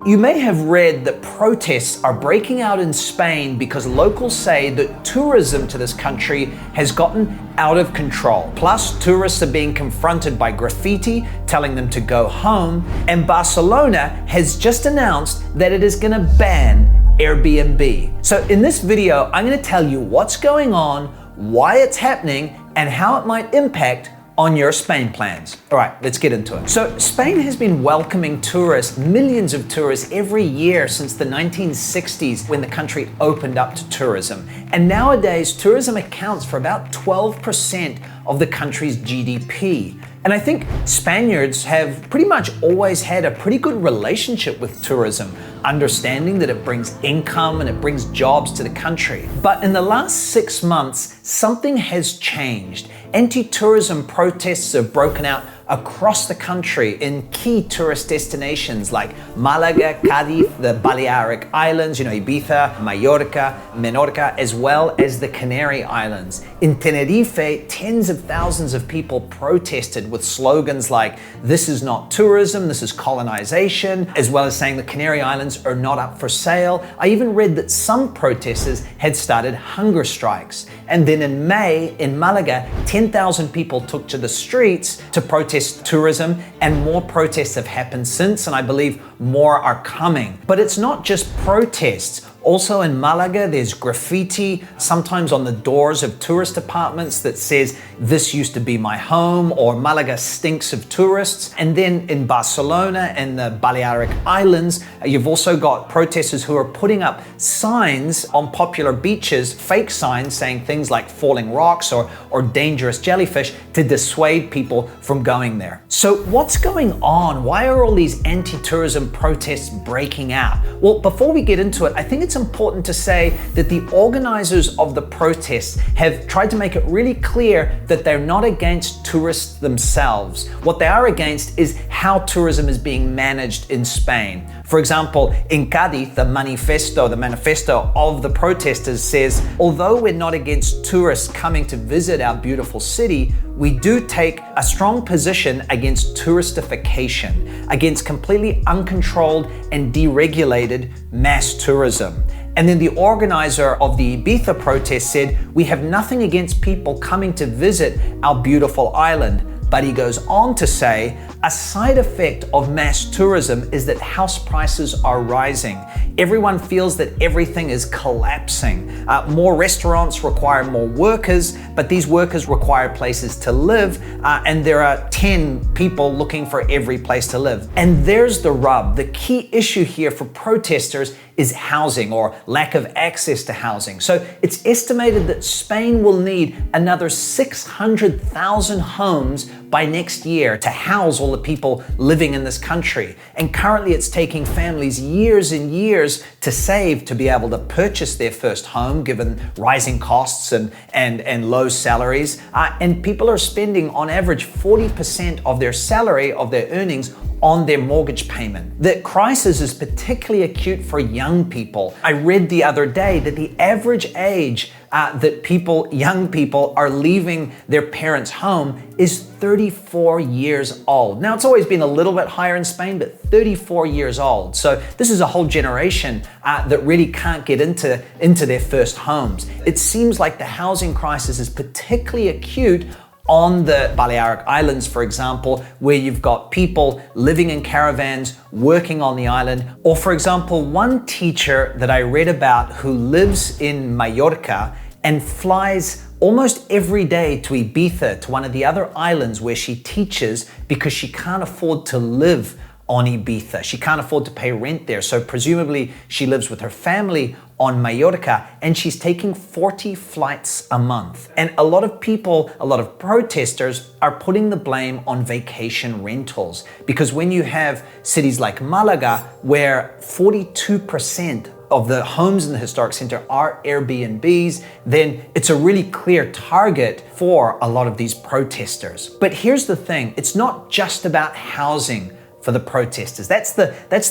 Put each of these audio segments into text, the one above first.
You may have read that protests are breaking out in Spain because locals say that tourism to this country has gotten out of control. Plus, tourists are being confronted by graffiti telling them to go home, and Barcelona has just announced that it is going to ban Airbnb. So in this video, I'm going to tell you what's going on, why it's happening, and how it might impact on your Spain plans. All right, let's get into it. So Spain has been welcoming tourists, millions of tourists every year since the 1960s when the country opened up to tourism. And nowadays, tourism accounts for about 12% of the country's GDP. And I think Spaniards have pretty much always had a pretty good relationship with tourism, understanding that it brings income and it brings jobs to the country. But in the last 6 months, something has changed. Anti-tourism protests have broken out across the country in key tourist destinations like Malaga, Cádiz, the Balearic Islands, Ibiza, Mallorca, Menorca, as well as the Canary Islands. In Tenerife, tens of thousands of people protested with slogans like, "This is not tourism, this is colonization," as well as saying the Canary Islands are not up for sale. I even read that some protesters had started hunger strikes. And then in May, in Malaga, 10,000 people took to the streets to protest tourism, and more protests have happened since, and I believe more are coming. But it's not just protests. Also in Malaga, there's graffiti, sometimes on the doors of tourist apartments that says, "This used to be my home," or "Malaga stinks of tourists." And then in Barcelona and the Balearic Islands, you've also got protesters who are putting up signs on popular beaches, fake signs saying things like "falling rocks" or "dangerous jellyfish" to dissuade people from going there. So what's going on? Why are all these anti-tourism protests breaking out? Well, before we get into it, I think it's important to say that the organizers of the protests have tried to make it really clear that they're not against tourists themselves. What they are against is how tourism is being managed in Spain. For example, in Cádiz, the manifesto of the protesters says, although we're not against tourists coming to visit our beautiful city, we do take a strong position against touristification, against completely uncontrolled and deregulated mass tourism. And then the organizer of the Ibiza protest said, "We have nothing against people coming to visit our beautiful island." But he goes on to say, a side effect of mass tourism is that house prices are rising. Everyone feels that everything is collapsing. More restaurants require more workers, but these workers require places to live, and there are 10 people looking for every place to live. And there's the rub. The key issue here for protesters is housing, or lack of access to housing. So it's estimated that Spain will need another 600,000 homes by next year to house all the people living in this country. And currently it's taking families years and years to save to be able to purchase their first home, given rising costs and low salaries. And people are spending on average 40% of their salary, of their earnings, on their mortgage payment. The crisis is particularly acute for young people. I read the other day that the average age that young people are leaving their parents' home is 34 years old. Now, it's always been a little bit higher in Spain, but 34 years old. So this is a whole generation that really can't get into their first homes. It seems like the housing crisis is particularly acute on the Balearic Islands, for example, where you've got people living in caravans, working on the island. Or for example, one teacher that I read about who lives in Mallorca and flies almost every day to Ibiza, to one of the other islands where she teaches, because she can't afford to live on Ibiza. She can't afford to pay rent there. So presumably she lives with her family on Mallorca, and she's taking 40 flights a month. And a lot of people, a lot of protesters are putting the blame on vacation rentals, because when you have cities like Malaga, where 42% of the homes in the historic center are Airbnbs, then it's a really clear target for a lot of these protesters. But here's the thing, it's not just about housing for the protesters. That's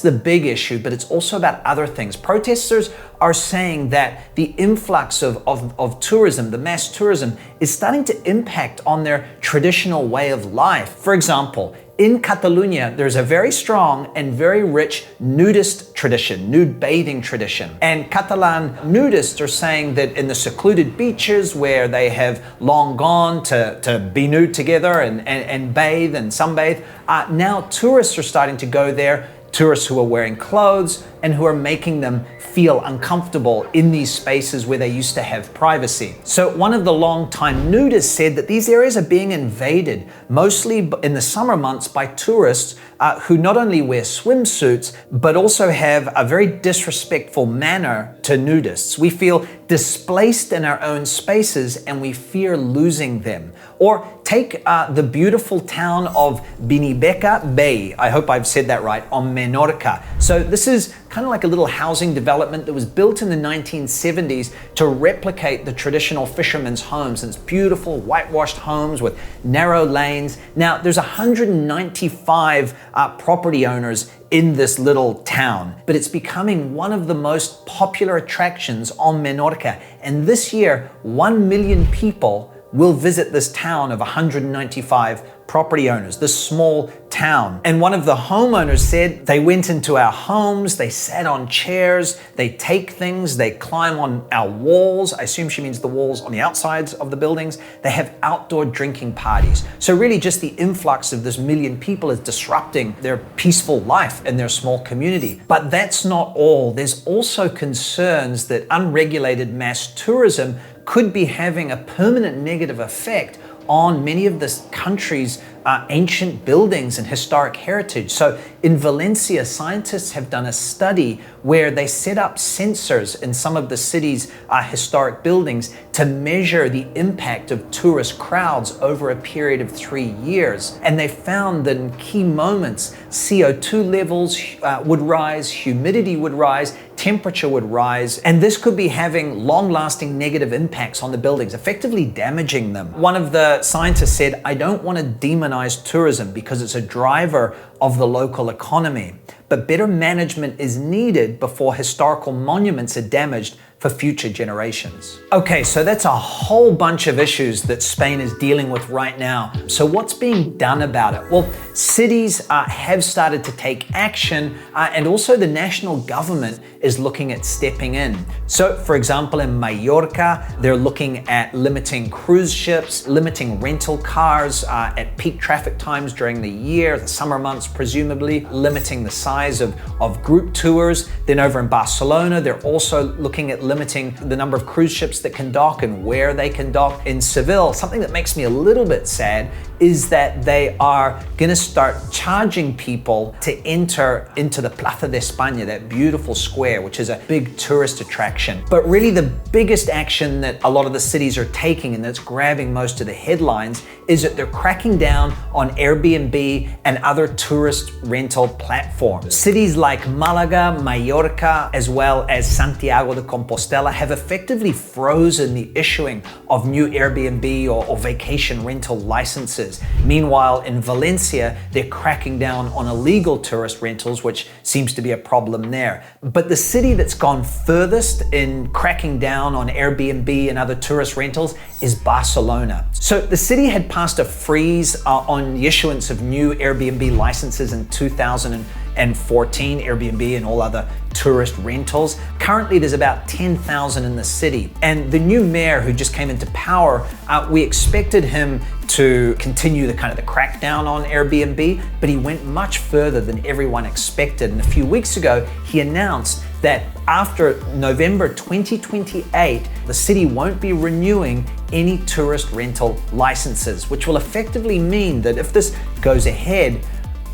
the big issue, but it's also about other things. Protesters are saying that the influx of tourism, the mass tourism, is starting to impact on their traditional way of life. For example, in Catalonia, there's a very strong and very rich nudist tradition, nude bathing tradition. And Catalan nudists are saying that in the secluded beaches where they have long gone to be nude together and bathe and sunbathe, now tourists are starting to go there, tourists who are wearing clothes and who are making them feel uncomfortable in these spaces where they used to have privacy. So one of the long-time nudists said that these areas are being invaded, mostly in the summer months, by tourists who not only wear swimsuits, but also have a very disrespectful manner to nudists. We feel displaced in our own spaces and we fear losing them. Or take the beautiful town of Binibeca Bay, I hope I've said that right, on Menorca. So this is kind of like a little housing development that was built in the 1970s to replicate the traditional fishermen's homes. And it's beautiful whitewashed homes with narrow lanes. Now there's 195 property owners in this little town, but it's becoming one of the most popular attractions on Menorca. And this year, 1 million people will visit this town of 195 property owners, this small town. And one of the homeowners said they went into our homes, they sat on chairs, they take things, they climb on our walls. I assume she means the walls on the outsides of the buildings. They have outdoor drinking parties. So really just the influx of this million people is disrupting their peaceful life in their small community. But that's not all. There's also concerns that unregulated mass tourism could be having a permanent negative effect on many of this country's ancient buildings and historic heritage. So in Valencia, scientists have done a study where they set up sensors in some of the city's historic buildings to measure the impact of tourist crowds over a period of 3 years. And they found that in key moments, CO2 levels would rise, humidity would rise, temperature would rise, and this could be having long-lasting negative impacts on the buildings, effectively damaging them. One of the scientists said, "I don't want to demonize tourism because it's a driver of the local economy, but better management is needed before historical monuments are damaged for future generations." Okay, so that's a whole bunch of issues that Spain is dealing with right now. So what's being done about it? Well, cities have started to take action, and also the national government is looking at stepping in. So for example, in Mallorca, they're looking at limiting cruise ships, limiting rental cars at peak traffic times during the year, the summer months presumably, limiting the size of group tours. Then over in Barcelona, they're also looking at limiting the number of cruise ships that can dock and where they can dock. In Seville, something that makes me a little bit sad is that they are going to start charging people to enter into the Plaza de España, that beautiful square, which is a big tourist attraction. But really the biggest action that a lot of the cities are taking, and that's grabbing most of the headlines, is that they're cracking down on Airbnb and other tourist rental platforms. Cities like Malaga, Mallorca, as well as Santiago de Compostela have effectively frozen the issuing of new Airbnb or vacation rental licenses. Meanwhile, in Valencia, they're cracking down on illegal tourist rentals, which seems to be a problem there. But the city that's gone furthest in cracking down on Airbnb and other tourist rentals is Barcelona. So the city had passed a freeze on the issuance of new Airbnb licenses in 2014, Airbnb and all other tourist rentals. Currently, there's about 10,000 in the city. And the new mayor who just came into power, we expected him to continue the crackdown on Airbnb, but he went much further than everyone expected. And a few weeks ago, he announced that after November 2028, the city won't be renewing any tourist rental licenses, which will effectively mean that if this goes ahead,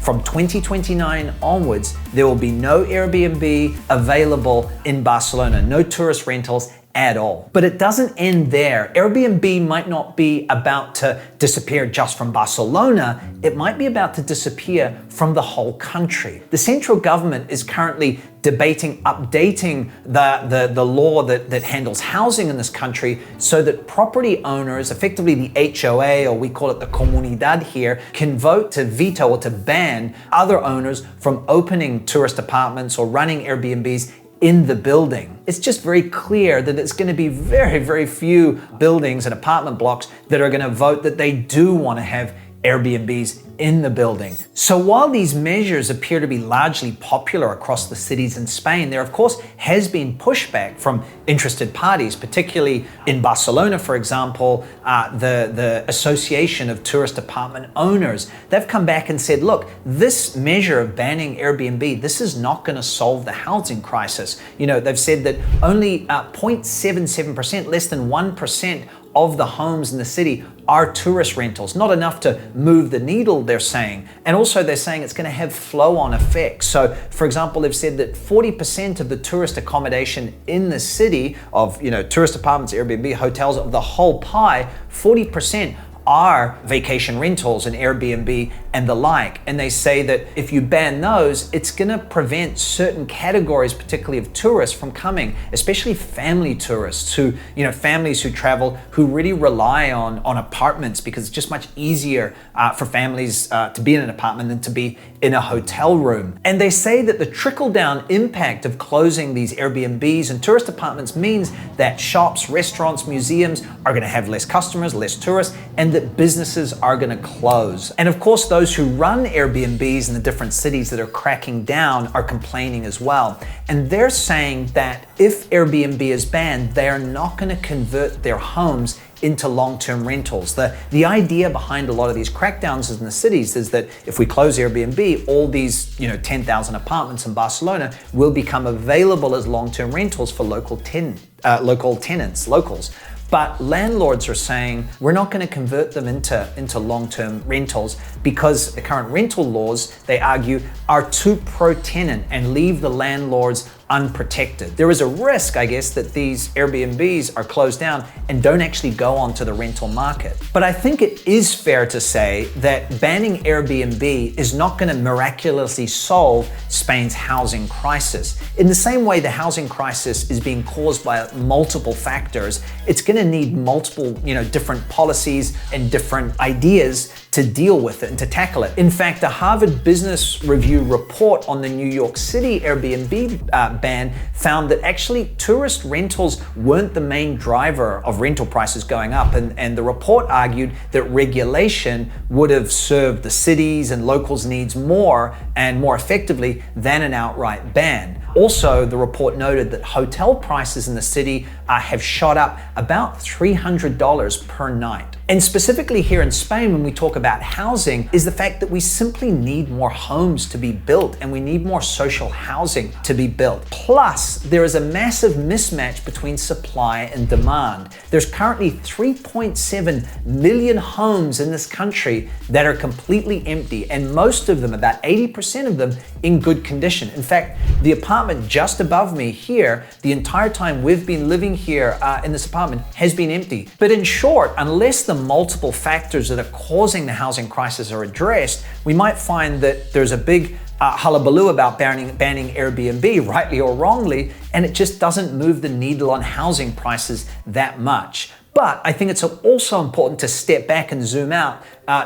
from 2029 onwards, there will be no Airbnb available in Barcelona, no tourist rentals at all. But it doesn't end there. Airbnb might not be about to disappear just from Barcelona, it might be about to disappear from the whole country. The central government is currently debating updating the law that handles housing in this country so that property owners, effectively the HOA, or we call it the Comunidad here, can vote to veto or to ban other owners from opening tourist apartments or running Airbnbs in the building. It's just very clear that it's going to be very, very few buildings and apartment blocks that are going to vote that they do want to have Airbnbs in the building. So while these measures appear to be largely popular across the cities in Spain, there of course has been pushback from interested parties, particularly in Barcelona, for example, the Association of Tourist Apartment Owners. They've come back and said, look, this measure of banning Airbnb, this is not going to solve the housing crisis. You know, they've said that only 0.77%, less than 1% of the homes in the city are tourist rentals, not enough to move the needle, they're saying. And also they're saying it's going to have flow-on effects. So, for example, they've said that 40% of the tourist accommodation in the city of, you know, tourist apartments, Airbnb, hotels, of the whole pie, 40% are vacation rentals and Airbnb and the like. And they say that if you ban those, it's going to prevent certain categories, particularly of tourists, from coming, especially family tourists who, you know, families who travel, who really rely on apartments because it's just much easier for families to be in an apartment than to be in a hotel room. And they say that the trickle-down impact of closing these Airbnbs and tourist apartments means that shops, restaurants, museums are going to have less customers, less tourists, and that businesses are going to close. And of course, those who run Airbnbs in the different cities that are cracking down are complaining as well. And they're saying that if Airbnb is banned, they are not going to convert their homes into long-term rentals. The idea behind a lot of these crackdowns in the cities is that if we close Airbnb, all these 10,000 apartments in Barcelona will become available as long-term rentals for local tenants, locals. But landlords are saying we're not going to convert them into long-term rentals because the current rental laws, they argue, are too pro-tenant and leave the landlords unprotected. There is a risk, I guess, that these Airbnbs are closed down and don't actually go onto the rental market. But I think it is fair to say that banning Airbnb is not going to miraculously solve Spain's housing crisis. In the same way the housing crisis is being caused by multiple factors, it's going to need multiple, different policies and different ideas to deal with it and to tackle it. In fact, a Harvard Business Review report on the New York City Airbnb ban found that actually tourist rentals weren't the main driver of rental prices going up. And the report argued that regulation would have served the cities and locals' needs more and more effectively than an outright ban. Also, the report noted that hotel prices in the city have shot up about $300 per night. And specifically here in Spain, when we talk about housing, is the fact that we simply need more homes to be built and we need more social housing to be built. Plus, there is a massive mismatch between supply and demand. There's currently 3.7 million homes in this country that are completely empty, and most of them, about 80% of them, in good condition. In fact, the apartment just above me here, the entire time we've been living here in this apartment, has been empty. But in short, unless the multiple factors that are causing the housing crisis are addressed, we might find that there's a big hullabaloo about banning Airbnb, rightly or wrongly, and it just doesn't move the needle on housing prices that much. But I think it's also important to step back and zoom out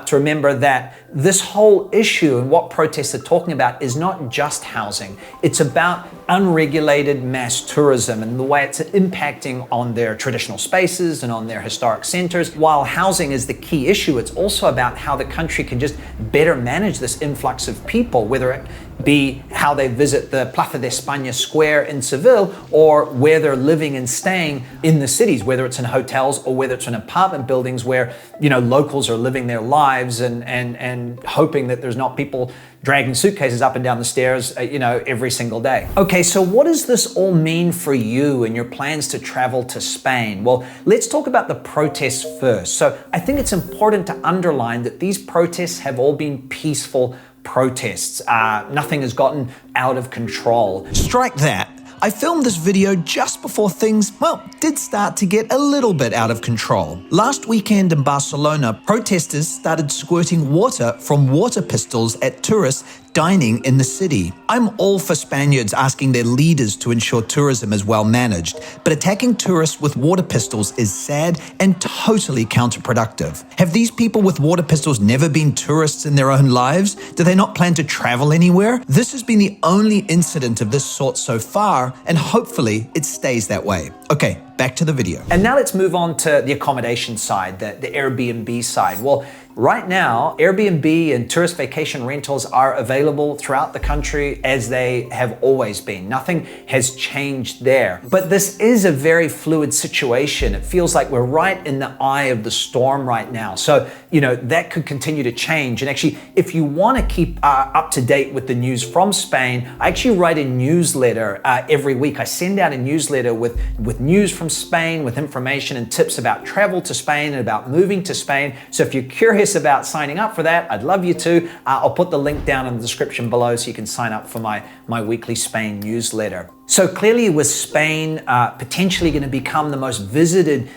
to remember that this whole issue and what protests are talking about is not just housing. It's about unregulated mass tourism and the way it's impacting on their traditional spaces and on their historic centers. While housing is the key issue, it's also about how the country can just better manage this influx of people, whether it be how they visit the Plaza de España Square in Seville or where they're living and staying in the cities, whether it's in hotels or whether it's in apartment buildings where, locals are living their lives and hoping that there's not people dragging suitcases up and down the stairs, every single day. Okay, so what does this all mean for you and your plans to travel to Spain? Well, let's talk about the protests first. So I think it's important to underline that these protests have all been peaceful protests. Nothing has gotten out of control. Strike that. I filmed this video just before things, did start to get a little bit out of control. Last weekend in Barcelona, protesters started squirting water from water pistols at tourists dining in the city. I'm all for Spaniards asking their leaders to ensure tourism is well managed, but attacking tourists with water pistols is sad and totally counterproductive. Have these people with water pistols never been tourists in their own lives? Do they not plan to travel anywhere? This has been the only incident of this sort so far, and hopefully it stays that way. Okay, back to the video. And now let's move on to the accommodation side, the Airbnb side. Well, Right now, Airbnb and tourist vacation rentals are available throughout the country as they have always been. Nothing has changed there. But this is a very fluid situation. It feels like we're right in the eye of the storm right now. So, that could continue to change. And actually, if you want to keep up to date with the news from Spain, I actually write a newsletter every week. I send out a newsletter with news from Spain, with information and tips about travel to Spain and about moving to Spain. So if you're curious about signing up for that, I'd love you to. I'll put the link down in the description below so you can sign up for my weekly Spain newsletter. So clearly with Spain potentially going to become the most visited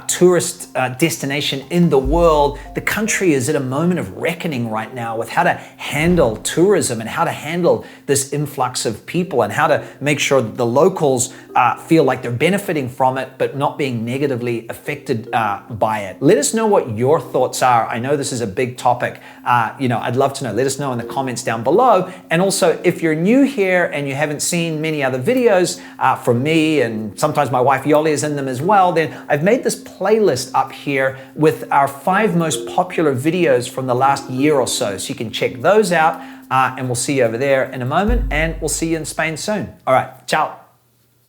tourist destination in the world, the country is at a moment of reckoning right now with how to handle tourism and how to handle this influx of people and how to make sure that the locals feel like they're benefiting from it but not being negatively affected by it. Let us know what your thoughts are. I know this is a big topic. I'd love to know. Let us know in the comments down below. And also, if you're new here and you haven't seen many other videos from me, and sometimes my wife Yoly is in them as well, then I've made this playlist up here with our 5 most popular videos from the last year or so. So you can check those out and we'll see you over there in a moment, and we'll see you in Spain soon. All right, ciao.